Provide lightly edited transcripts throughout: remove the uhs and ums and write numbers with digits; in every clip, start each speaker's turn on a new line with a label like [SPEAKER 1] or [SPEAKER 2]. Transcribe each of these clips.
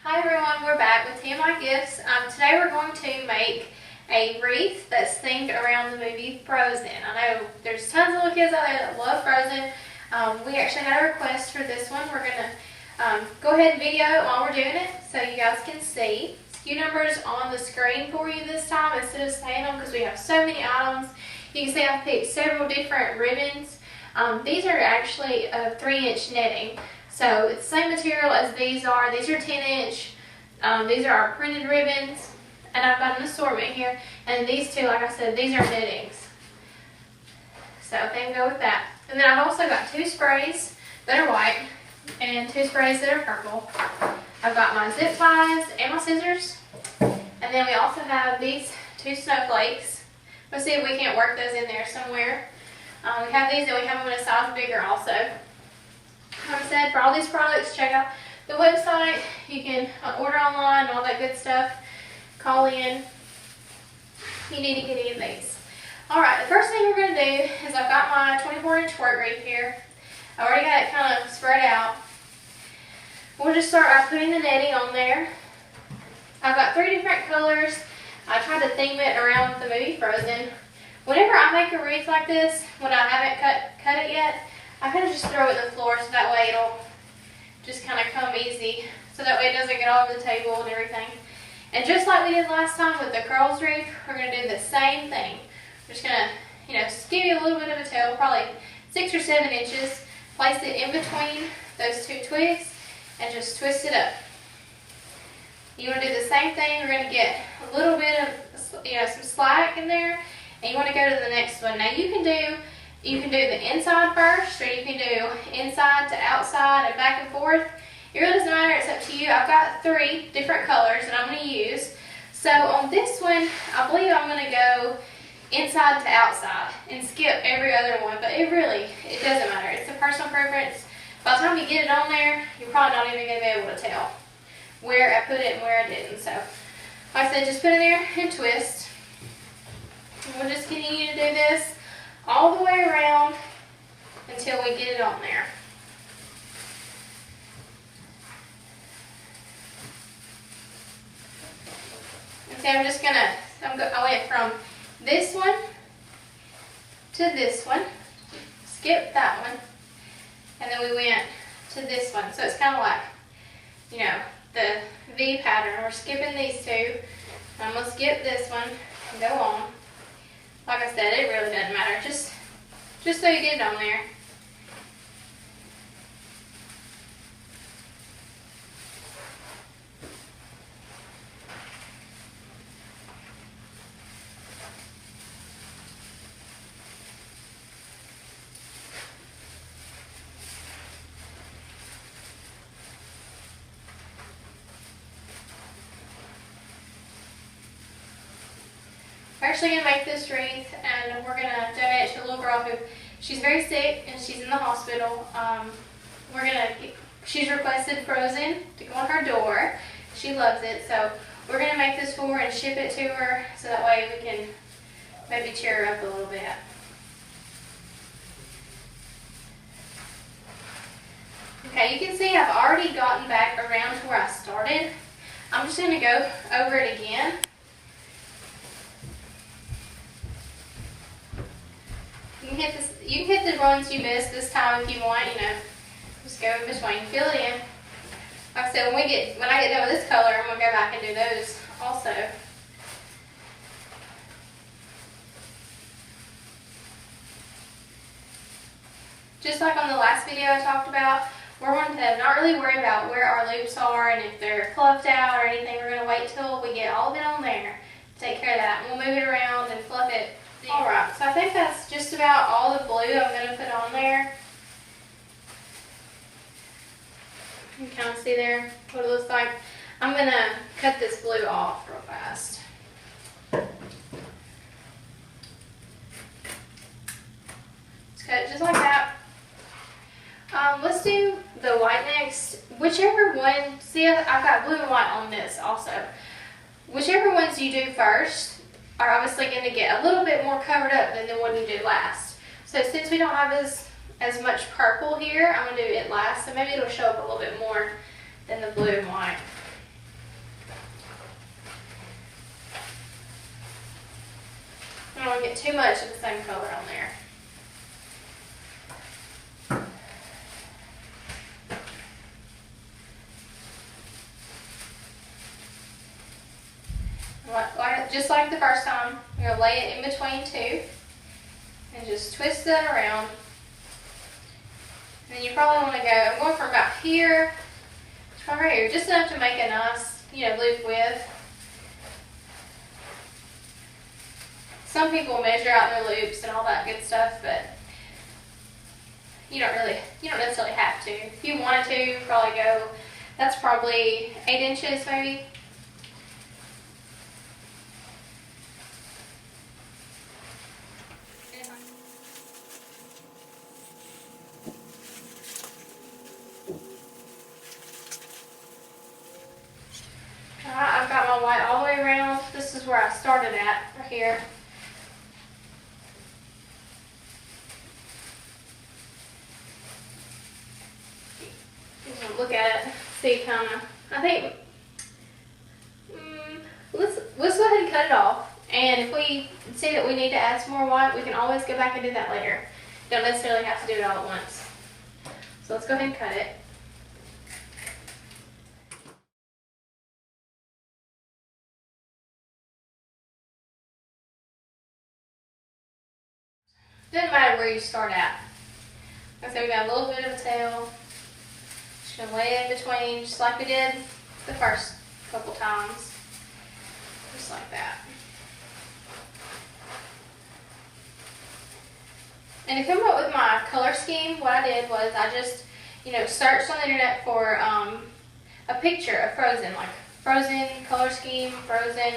[SPEAKER 1] Hi everyone, we're back with TMI Gifts. Today we're going to make a wreath that's themed around the movie Frozen. I know there's tons of little kids out there that love Frozen. We actually had a request for this one. We're going to go ahead and video it while we're doing it so you guys can see. SKU numbers on the screen for you this time instead of saying them because we have so many items. You can see I've picked several different ribbons. These are actually 3-inch netting. So it's the same material as these are. These are 10-inch. These are our printed ribbons. And I've got an assortment here. And these two, like I said, these are knittings. So they can go with that. And then I've also got 2 sprays that are white and 2 sprays that are purple. I've got my zip ties and my scissors. And then we also have these 2 snowflakes. Let's see if we can't work those in there somewhere. We have these and we have them in a size bigger also. Like I said, for all these products, check out the website. You can order online and all that good stuff. Call in. You need to get any of these. Alright, the first thing we're going to do is I've got my 24-inch work wreath here. I've already got it kind of spread out. We'll just start by putting the netting on there. I've got 3 different colors. I tried to theme it around the movie Frozen. Whenever I make a wreath like this, when I haven't cut it yet, I kind of just throw it in the floor so that way it'll just kind of come easy. So that way it doesn't get all over the table and everything. And just like we did last time with the curls wreath, we're going to do the same thing. We're just going to, just give you a little bit of a tail, probably 6 or 7 inches. Place it in between those 2 twigs and just twist it up. You want to do the same thing. We're going to get a little bit of, some slack in there. And you want to go to the next one. Now you can do the inside first, or you can do inside to outside and back and forth. It really doesn't matter, it's up to you. I've got 3 different colors that I'm going to use. So on this one, I believe I'm going to go inside to outside and skip every other one, but it doesn't matter. It's a personal preference. By the time you get it on there, you're probably not even going to be able to tell where I put it and where I didn't. So like I said, just put it in there and twist. And we'll just continue to do this all the way around until we get it on there. Okay, I went from this one to this one, skip that one, and then we went to this one. So it's kind of like, the V pattern. We're skipping these 2. I'm going to skip this one and go on. Like I said, it really doesn't matter. Just so you get it on there. We're actually going to make this wreath and we're going to donate it to a little girl who, she's very sick and she's in the hospital. She's requested Frozen to go on her door. She loves it, so we're going to make this for her and ship it to her so that way we can maybe cheer her up a little bit. Okay, you can see I've already gotten back around to where I started. I'm just going to go over it again. You can hit the ones you missed this time if you want, just go in between, fill it in. Like I said, when I get done with this color, I'm going to go back and do those also. Just like on the last video I talked about, we're going to not really worry about where our loops are and if they're fluffed out or anything. We're going to wait till we get all of it on there to take care of that. And we'll move it around and fluff it. Alright, so I think that's just about all the blue I'm going to put on there. You can kind of see there what it looks like. I'm going to cut this blue off real fast. Just cut it just like that. Let's do the white next. Whichever one, see I've got blue and white on this also. Whichever ones you do first are obviously going to get a little bit more covered up than the one you did last. So since we don't have as much purple here, I'm going to do it last, so maybe it'll show up a little bit more than the blue and white. want to get too much of the same color on there. Just like the first time, you're going to lay it in between two and just twist that around. And then you probably want to go, I'm going from about here to right here, just enough to make a nice, loop with. Some people measure out their loops and all that good stuff, but you don't necessarily have to. If you wanted to, you probably go, that's probably 8 inches maybe. Alright, I've got my white all the way around. This is where I started at, right here. Look at it, see kind of, I think, let's go ahead and cut it off. And if we see that we need to add some more white, we can always go back and do that later. Don't necessarily have to do it all at once. So let's go ahead and cut it. Doesn't matter where you start at. Like I said, we got a little bit of a tail. Just gonna lay it in between, just like we did the first couple times. Just like that. And to come up with my color scheme, what I did was I just, searched on the internet for a picture of Frozen, like Frozen color scheme, Frozen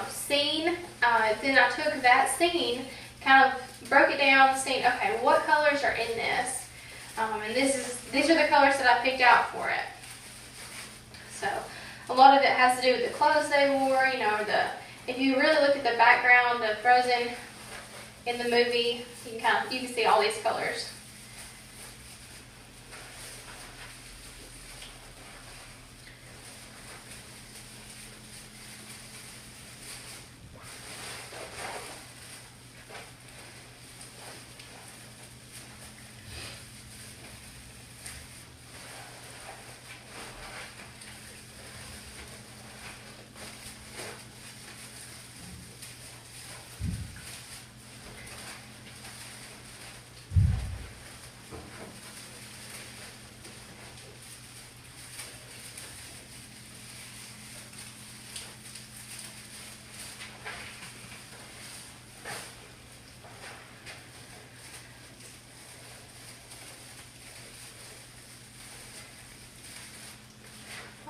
[SPEAKER 1] scene. Then I took that scene, kind of broke it down, seeing, okay, what colors are in this? And these are the colors that I picked out for it. So a lot of it has to do with the clothes they wore, if you really look at the background of Frozen in the movie, you can see all these colors.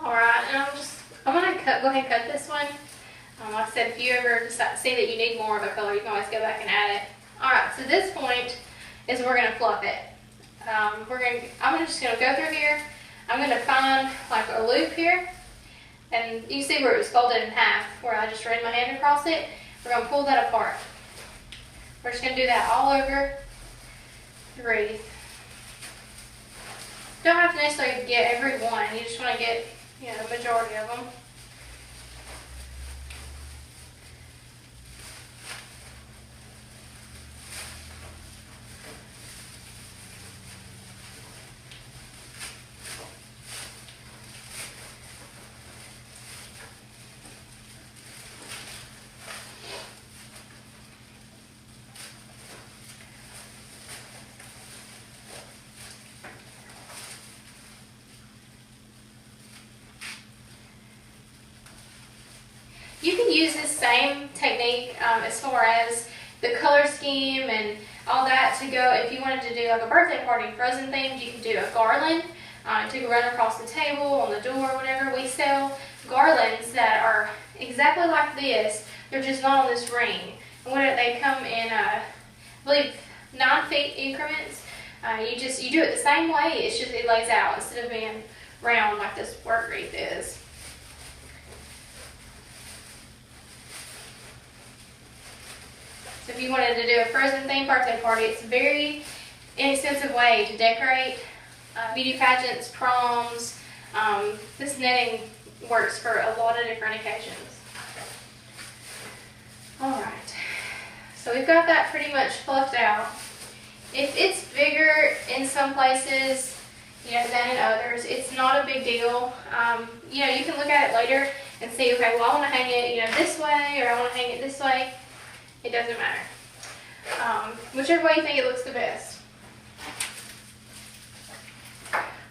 [SPEAKER 1] Alright, and I'm going to go ahead and cut this one. Like I said, if you ever see that you need more of a color, you can always go back and add it. Alright, so this point is we're going to fluff it. I'm just going to go through here. I'm going to find like a loop here. And you see where it was folded in half, where I just ran my hand across it. We're going to pull that apart. We're just going to do that all over the wreath. Don't have to necessarily get every one. You just want to get, the majority of them. You can use this same technique as far as the color scheme and all that to go. If you wanted to do like a birthday party, Frozen themed, you can do a garland to run across the table, on the door, whatever. We sell garlands that are exactly like this. They're just not on this ring. And they come in, I believe, 9 feet increments. You do it the same way. It's just it lays out instead of being round like this work wreath is. So if you wanted to do a Frozen themed birthday party, it's a very inexpensive way to decorate beauty pageants, proms. This netting works for a lot of different occasions. Alright, So we've got that pretty much fluffed out. If it's bigger in some places, you know, than in others, it's not a big deal. You know, you can look at it later and see, okay, well, I want to hang it, you know, this way, or I want to hang it this way. It doesn't matter. Whichever way you think it looks the best.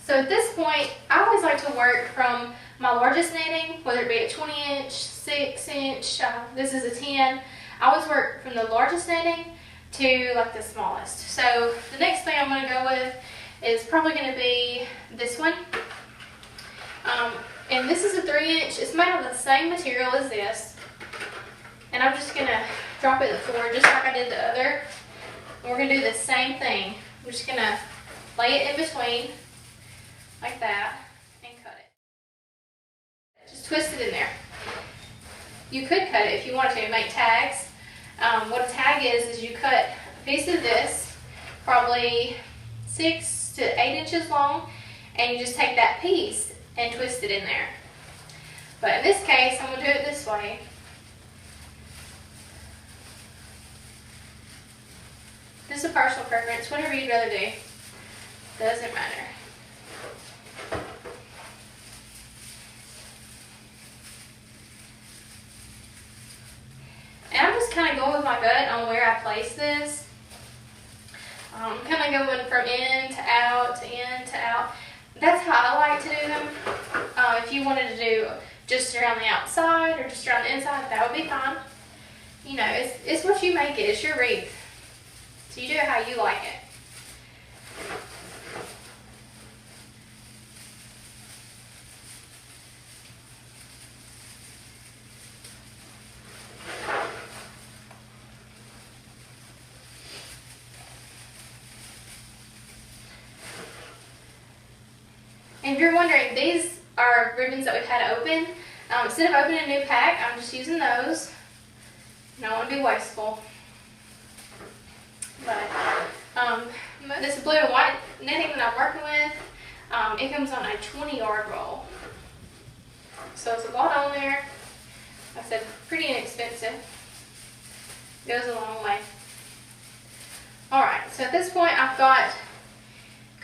[SPEAKER 1] So at this point, I always like to work from my largest netting, whether it be a 20-inch, 6-inch, this is a 10. I always work from the largest netting to like the smallest. So the next thing I'm going to go with is probably going to be this one. And this is a 3-inch. It's made of the same material as this. And I'm just going to drop it to the floor just like I did the other. And we're going to do the same thing. I'm just going to lay it in between like that and cut it. Just twist it in there. You could cut it if you wanted to, make tags. What a tag is you cut a piece of this, probably 6 to 8 inches long, and you just take that piece and twist it in there. But in this case, I'm going to do it this way. This is a personal preference, whatever you'd rather do. Doesn't matter. And I'm just kind of going with my gut on where I place this. I'm kind of going from in to out, to in to out. That's how I like to do them. If you wanted to do just around the outside or just around the inside, that would be fine. You know, it's what you make it. It's your wreath. So you do it how you like it. And if you're wondering, these are ribbons that we've had open. Instead of opening a new pack, I'm just using those. I don't want to be wasteful. But this blue and white netting that I'm working with, it comes on a 20-yard roll. So it's a lot on there. Like I said, pretty inexpensive. Goes a long way. Alright, so at this point I've got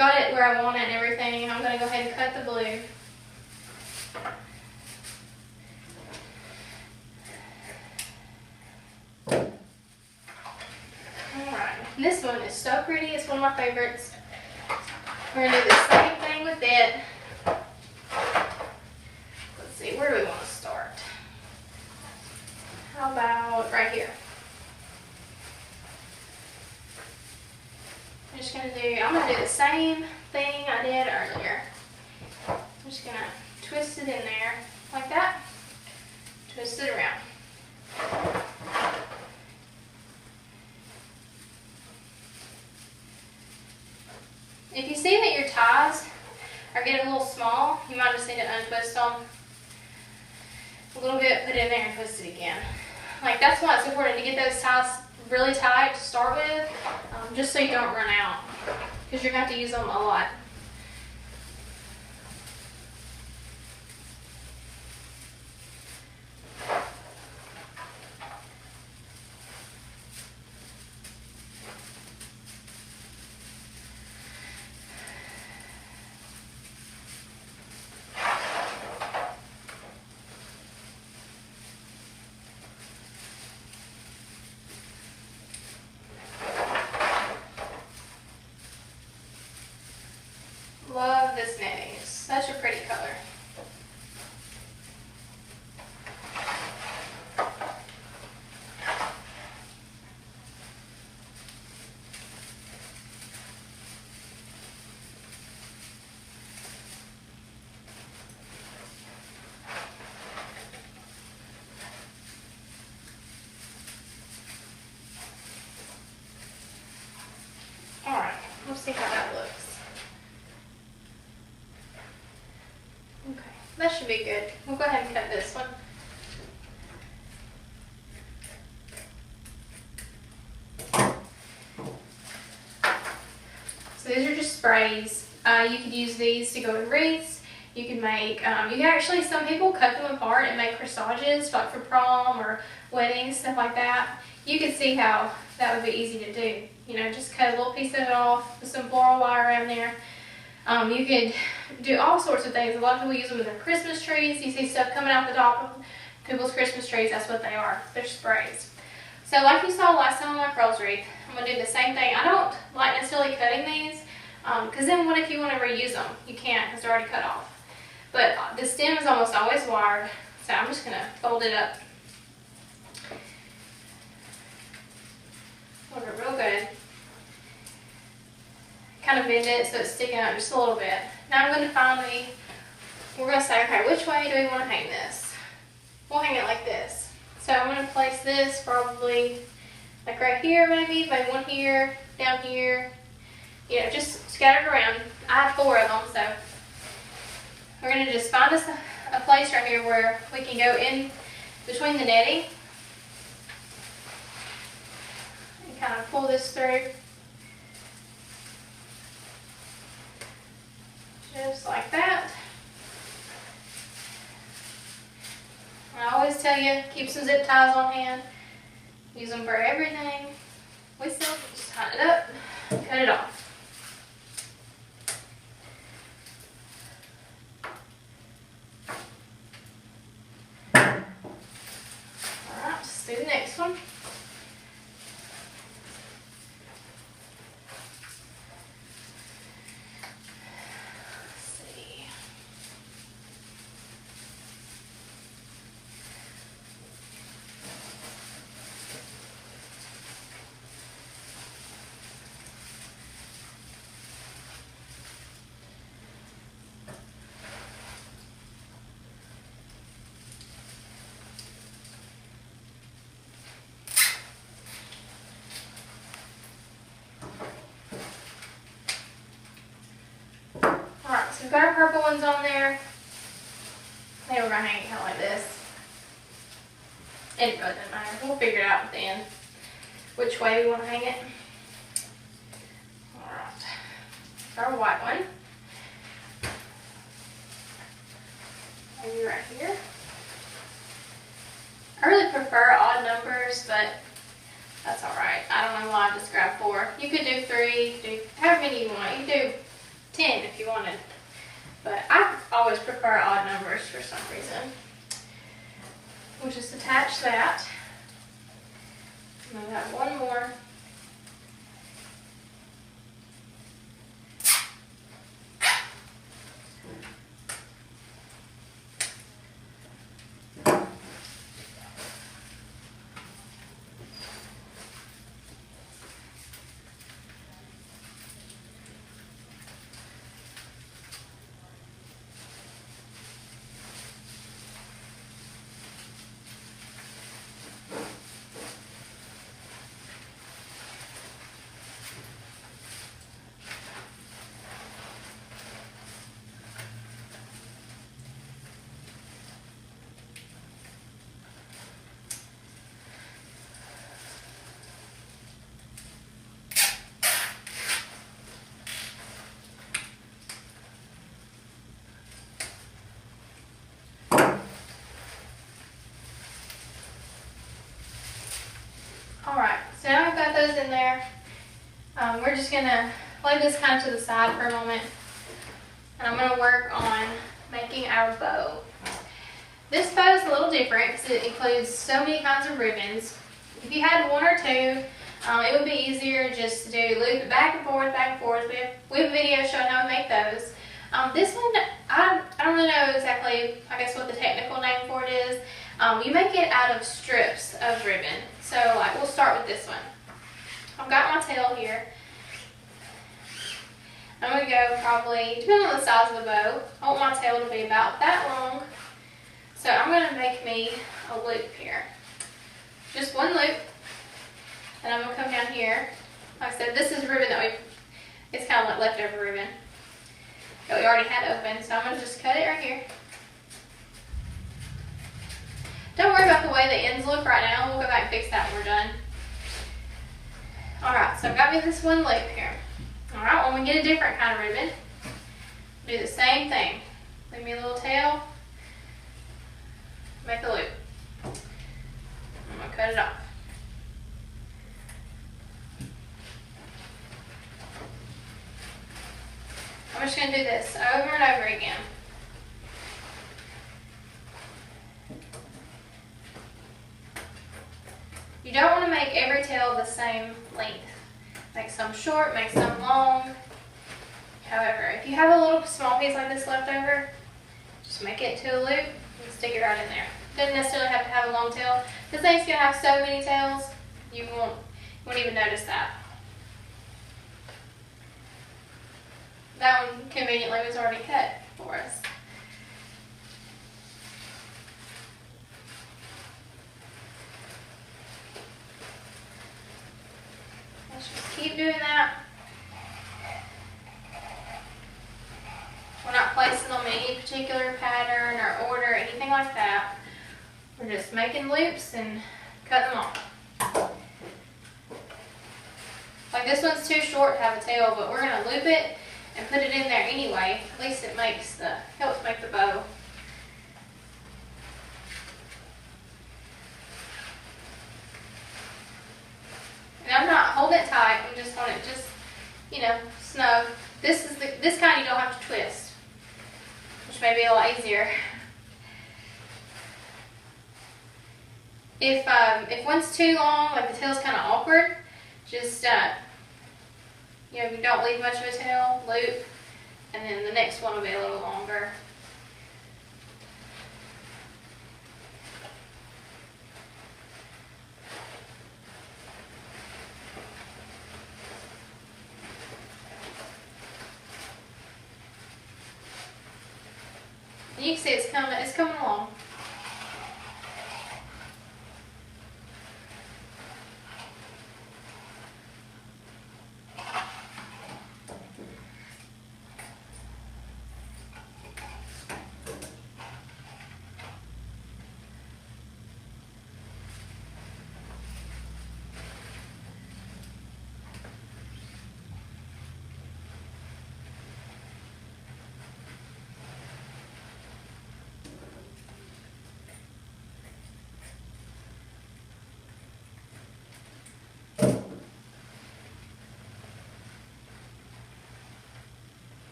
[SPEAKER 1] it where I want it and everything. I'm going to go ahead and cut the blue. Alright, this one is so pretty. It's one of my favorites. We're going to do the same thing with it. Let's see, where do we want to start? How about right here? I'm going to do the same thing I did earlier. I'm just going to twist it in there like that. Twist it around. If you see that your ties are getting a little small, you might just need to untwist them a little bit, put it in there and twist it again. Like, that's why it's important to get those ties really tight to start with, just so you don't run out, because you're going to have to use them a lot. Love this netting. It's such a pretty color. Alright, we'll see how that looks. Okay, that should be good. We'll go ahead and cut this one. So these are just sprays. You could use these to go in wreaths. You can make, you can actually, some people cut them apart and make corsages, like for prom or weddings, stuff like that. You can see how that would be easy to do. You know, just cut a little piece of it off with some floral wire around there. You could do all sorts of things. A lot of people use them with their Christmas trees. You see stuff coming out the top of people's Christmas trees. That's what they are. They're sprays. So like you saw last time on my curls wreath, I'm going to do the same thing. I don't like necessarily cutting these, because then what if you want to reuse them? You can't, because they're already cut off. But the stem is almost always wired, so I'm just going to fold it up. Fold it real good. Kind of bend it so it's sticking out just a little bit. Now I'm going to finally, we're going to say, okay, which way do we want to hang this? We'll hang it like this. So I'm going to place this probably like right here maybe one here, down here. You know, just scattered around. I have 4 of them, so we're going to just find us a place right here where we can go in between the netting and kind of pull this through. Just like that. I always tell you, keep some zip ties on hand. Use them for everything. We still just tighten it up, cut it off. Alright, let's do the next one. So we've got our purple ones on there. Then we're going to hang it kind of like this. It really doesn't matter. We'll figure it out at the end which way we want to hang it. Alright. Our white one. Maybe right here. I really prefer odd numbers, but that's alright. I don't know why I just grabbed 4. You could do 3, you could do however many you want. You could do 10 if you wanted. But I always prefer odd numbers for some reason. We'll just attach that. And then have one more. Alright, so now I've got those in there. We're just going to lay this kind of to the side for a moment. And I'm going to work on making our bow. This bow is a little different because it includes so many kinds of ribbons. If you had 1 or 2, it would be easier just to do loop it back and forth, back and forth. We have a video showing how we make those. This one, I don't really know exactly, I guess, what the technical name for it is. You make it out of strips of ribbon. So like, we'll start with this one. I've got my tail here. I'm going to go probably, depending on the size of the bow, I want my tail to be about that long. So I'm going to make me a loop here. Just one loop. And I'm going to come down here. Like I said, this is ribbon that it's kind of like leftover ribbon that we already had open. So I'm going to just cut it right here. Don't worry about the way the ends look right now. We'll go back and fix that when we're done. Alright, so I've got me this one loop here. Alright, when we get a different kind of ribbon, do the same thing. Leave me a little tail. Make a loop. I'm gonna cut it off. I'm just going to do this over and over again. You don't want to make every tail the same length. Make some short, make some long. However, if you have a little small piece like this left over, just make it to a loop and stick it right in there. Doesn't necessarily have to have a long tail. This thing's going to have so many tails, you won't even notice that. That one conveniently was already cut for us. Let's just keep doing that. We're not placing them in any particular pattern or order, anything like that. We're just making loops and cutting them off. Like this one's too short to have a tail, but we're going to loop it and put it in there anyway. At least it helps make the bow. And I'm not holding it tight. I'm just holding it snug. This kind you don't have to twist, which may be a lot easier. If one's too long, like the tail's kind of awkward, just if you don't leave much of a tail, loop, and then the next one will be a little longer. And you can see it's coming along.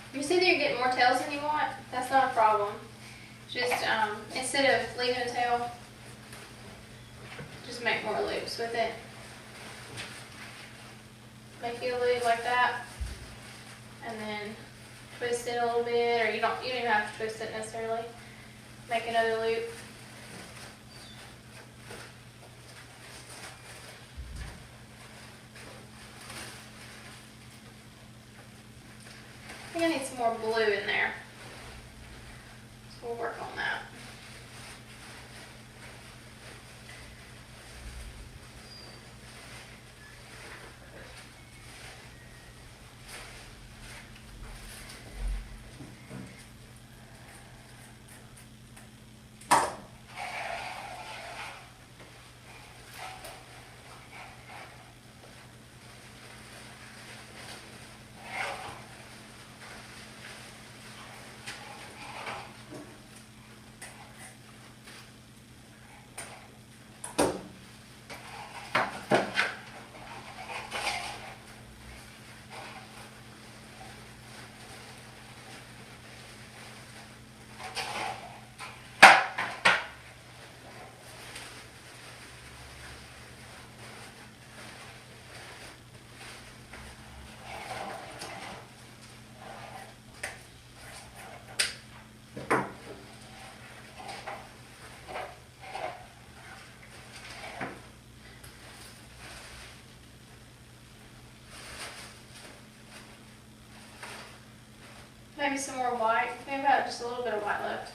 [SPEAKER 1] If you see that you're getting more tails than you want, that's not a problem. Just instead of leaving a tail, just make more loops with it. Make you a loop like that, and then twist it a little bit, or you don't even have to twist it necessarily. Make another loop. I think I need some more blue in there, so we'll work on that. maybe some more white. Maybe about just a little bit of white left.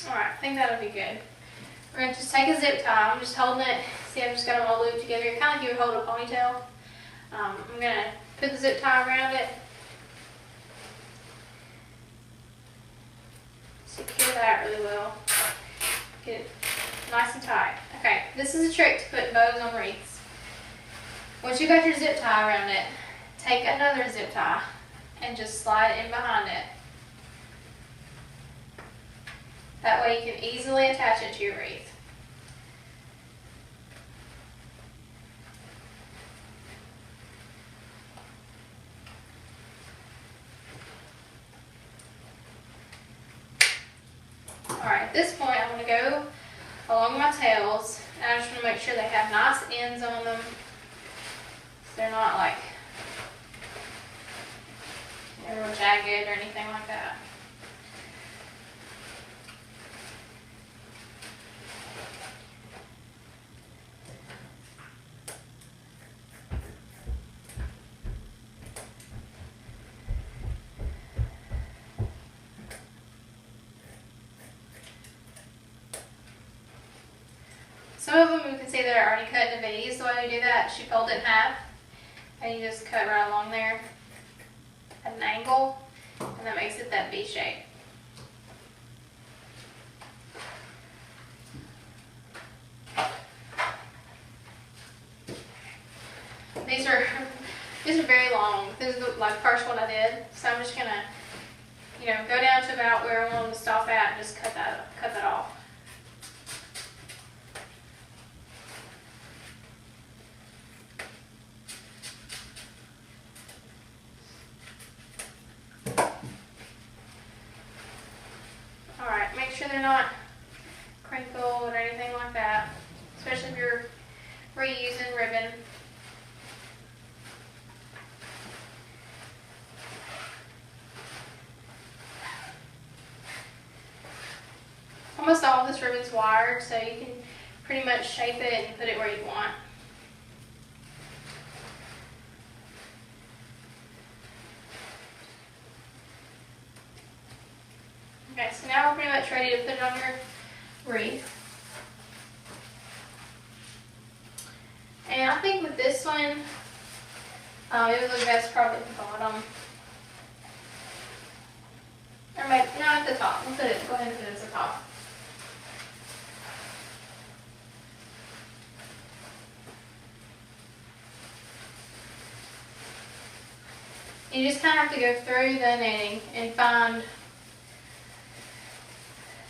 [SPEAKER 1] Alright, I think that'll be good. We're going to just take a zip tie. I'm just holding it. See, I've just got them all looped together. Kind of like you would hold a ponytail. I'm going to put the zip tie around it. Secure that really well. Get it nice and tight. Okay, this is a trick to put bows on wreaths. Once you got your zip tie around it, take another zip tie and just slide it in behind it. That way you can easily attach it to your wreath. Alright, at this point I'm going to go along my tails, and I just want to make sure they have nice ends on them. So they're not like real jagged or anything like that. Some of them you can see that are already cut in the V's. The way you do that, you fold it in half and you just cut right along there at an angle, and that makes it that V shape. These are very long. This is the first one I did, so I'm just gonna, go down to about where I want them to stop at and just cut that off. Alright, make sure they're not crinkled or anything like that, especially if you're reusing ribbon. Almost all of this ribbon's wired, so you can pretty much shape it and put it where you want. Okay, so now we're pretty much ready to put it on your wreath. And I think with this one, it would look best probably at the bottom. Or maybe, no, at the top. Go ahead and put it at the top. You just kind of have to go through the netting and find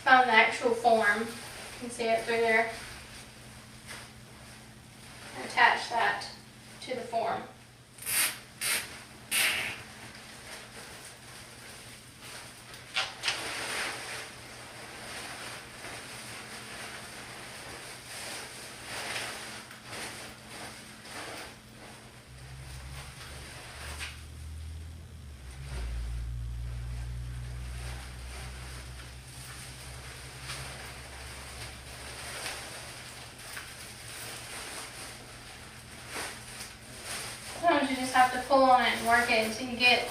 [SPEAKER 1] the actual form. You can see it through there. And attach that to the form. Sometimes you just have to pull on it and work it until you get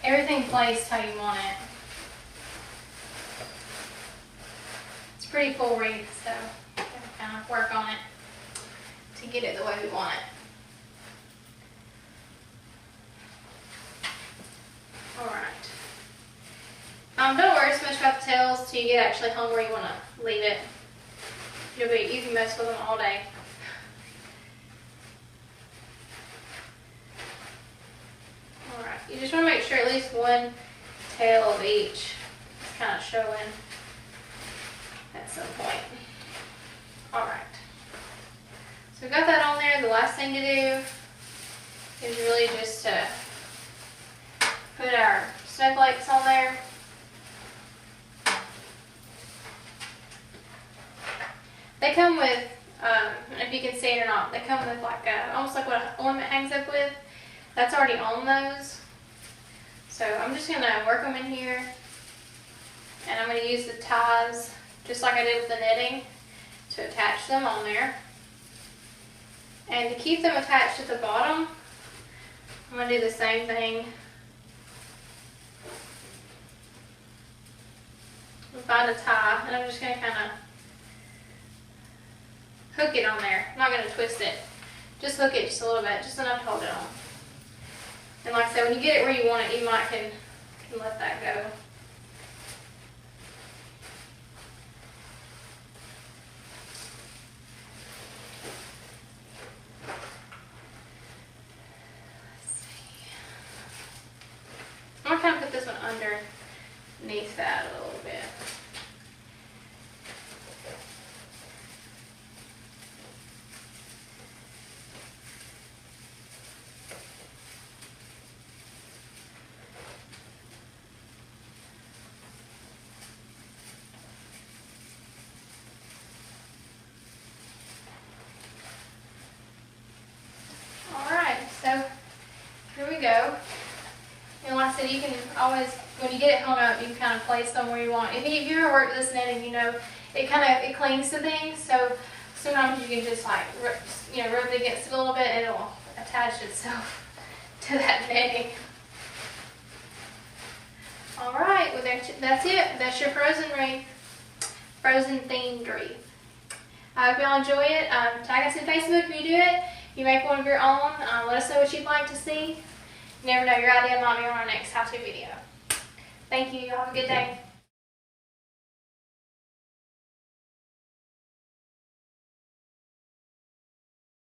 [SPEAKER 1] everything placed how you want it. It's a pretty full wreath, so we have to kind of work on it to get it the way we want it. Alright. Don't worry so much about the tails till you get actually home where you want to leave it. You can mess with them all day. Alright, you just want to make sure at least one tail of each is kind of showing at some point. Alright. So we've got that on there. The last thing to do is really just to put our snowflakes on there. They come with, if you can see it or not, they come with like almost like what an ornament hangs up with. That's already on those. So I'm just going to work them in here. And I'm going to use the ties, just like I did with the knitting, to attach them on there. And to keep them attached at the bottom, I'm going to do the same thing. Find a tie, and I'm just going to kind of hook it on there. I'm not going to twist it. Just hook it just a little bit, just enough to hold it on. And like I said, when you get it where you want it, you might can let that go. I'm going to kind of put this one underneath that a little bit. Alright, so here we go. And like I said, you can always, when you get it hung up, you can kind of place them where you want. If you ever worked with this knitting, you know, it clings to things. So sometimes you can just like, rub it against it a little bit, and it'll attach itself to that knitting. All right, well that's it. That's your frozen wreath, frozen themed wreath. I hope y'all enjoy it. Tag us on Facebook if you do it. You make one of your own. Let us know what you'd like to see. You never know, your idea might be on our next how-to video. Thank you. Y'all have a good day.